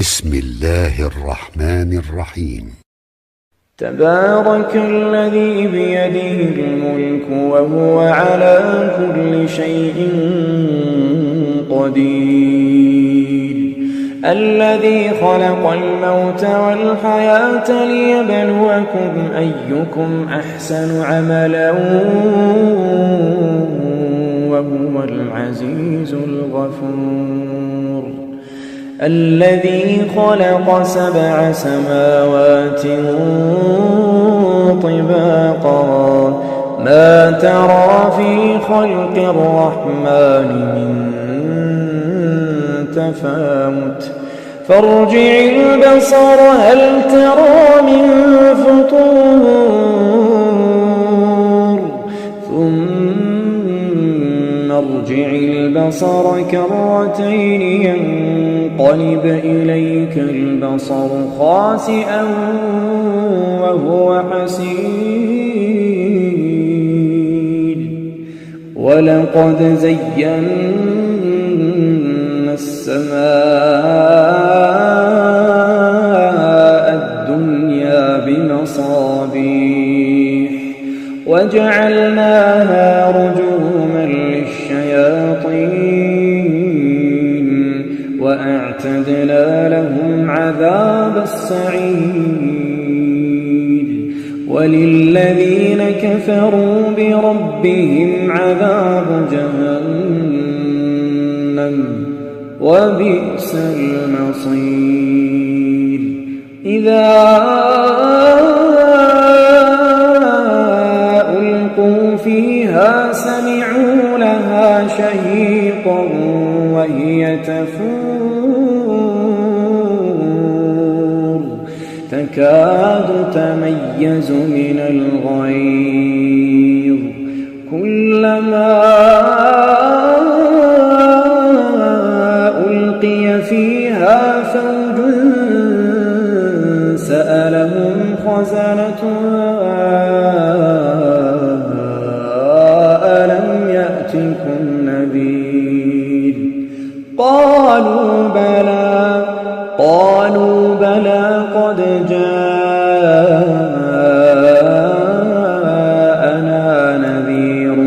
بسم الله الرحمن الرحيم. تبارك الذي بيده الملك وهو على كل شيء قدير، الذي خلق الموت والحياة ليبلوكم أيكم أحسن عملا وهو العزيز الغفور، الذي خلق 7 سماوات طباقا ما ترى في خلق الرحمن من تفاوت فارجع البصر هل ترى من فطور ثم ارجع البصر كرتين ينقلب إليك البصر خاسئا وهو حسير، ولقد زينا السماء الدنيا بمصابيح وجعلناها رجوما للشياطين وأعتدنا لهم عذاب السعير، وللذين كفروا بربهم عذاب جهنم وبئس المصير. إذا ألقوا فيها سمعوا لها شهيقا وهي تفور تكاد تميز من الغيظ كلما ألقي فيها فوج سألهم خزنتها ألم يأتكم نذير قالوا بلى قد جاءنا نذير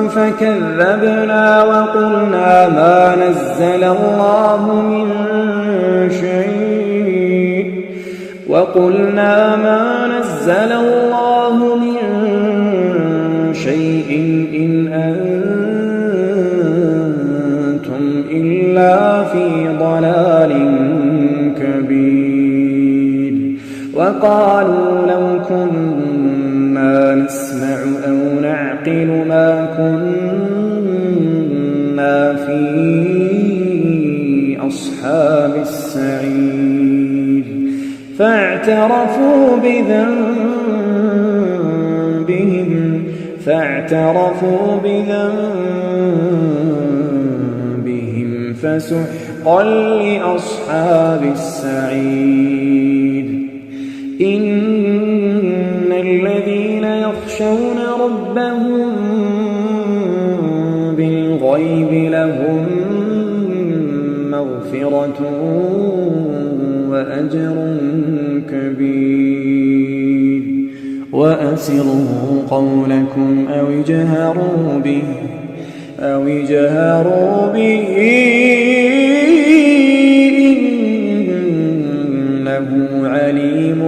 فكذبنا وقلنا ما نزل الله من شيء إن أنتم إلا في ضلال كبير، وقالوا لو كنا نسمع أو نعقل ما كنا في أصحاب السعير، فاعترفوا بذنبهم فسحقا لأصحاب السعير. إن الذين يخشون ربهم بالغيب لهم مغفرة وأجر كبير، وأسروا قولكم أو اجهروا به إنه عليم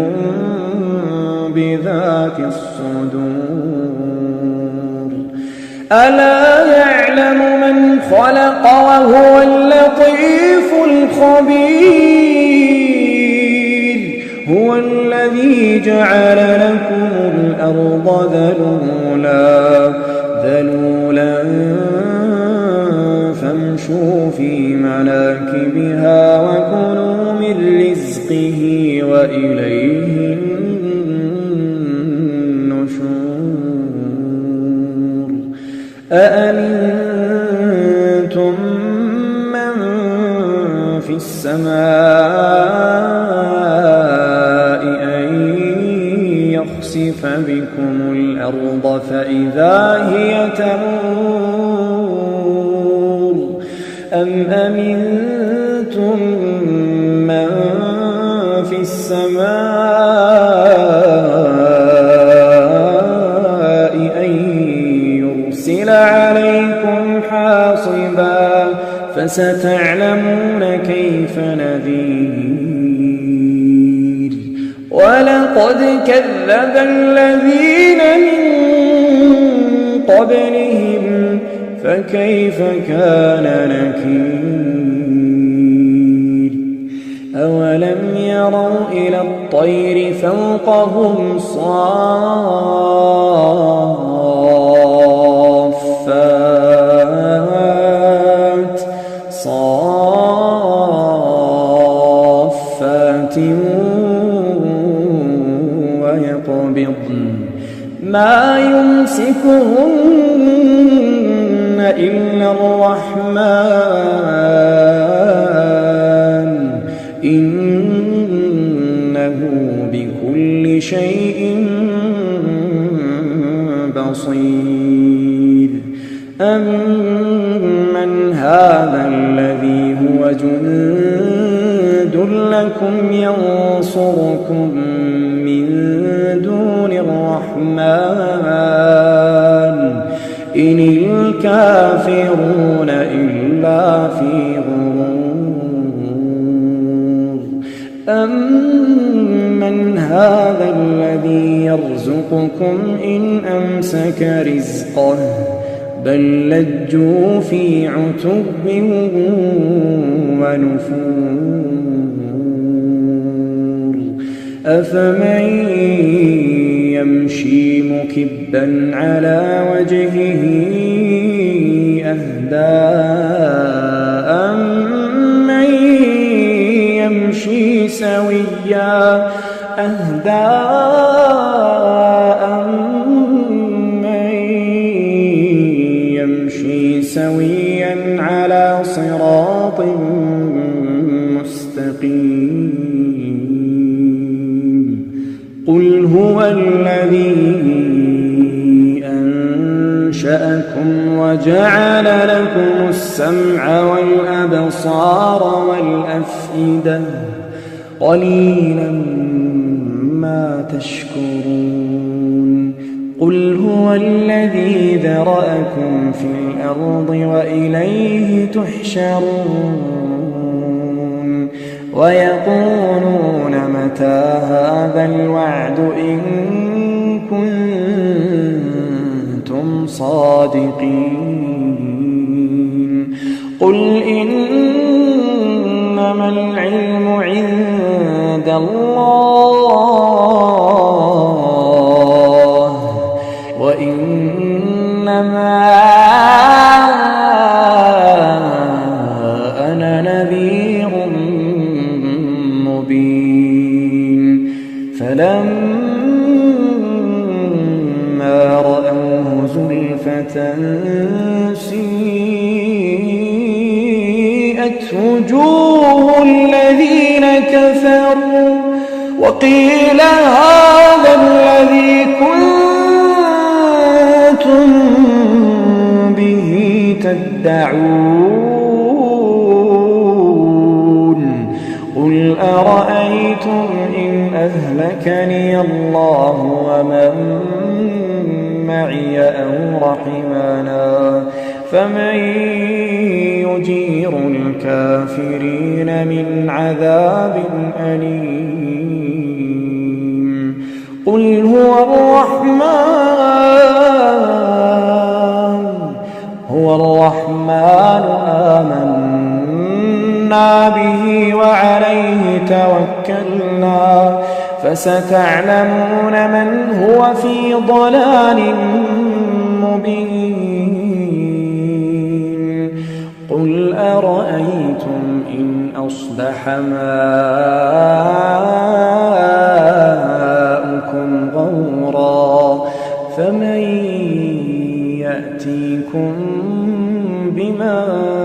بذات الصدور. ألا يعلم من خلق وهو اللطيف الخبير، هو الذي جعل لكم الأرض ذلولا فامشوا في مناكبها وكلوا من رزقه وإليه النشور. أأمنتم من في السماء أن يخسف بكم الأرض فإذا هي تمور أم أمنتم السماء أن يرسل عليكم حاصبا فستعلمون كيف نذير ولقد كذب الذين من قبلهم فكيف كان نكير أولم يروا إلى الطير فوقهم صافات ويقبضن ما يمسكهن إلا الرحمن إنه بكل شيء بصير أمن هذا الذي هو جند لكم ينصركم من دون الرحمن إن الكافرون إلا في غرور أمن هذا الذي يرزقكم إن أمسك رزقه بل لجوا في عتب ونفور أفمن يمشي مكبا على وجهه أهدى أمن يمشي سويا على صراط مستقيم قل هو الذي أنشأكم وجعل لكم السمع والأبصار والأفئدة قليلا ما تشكرون قل هو الذي ذرأكم في الأرض وإليه تحشرون ويقولون متى هذا الوعد إن كنتم صادقين قل إنما العلم عند الله وإنما أنا نذير مبين فلما رأوه زلفة سيئت وجوه الذين كفروا وقيل هذا الذي كنتم به تدعون قل أرأيتم إن أهلكني الله ومن معي أو رحمنا فمن يجير الكافرين من عذاب أليم قل هو الرحمن آمنا به وعليه توكلنا فستعلمون من هو في ضلال مبين قل أرأيتم إن أصبح ماؤكم غورا فمن يأتيكم بماء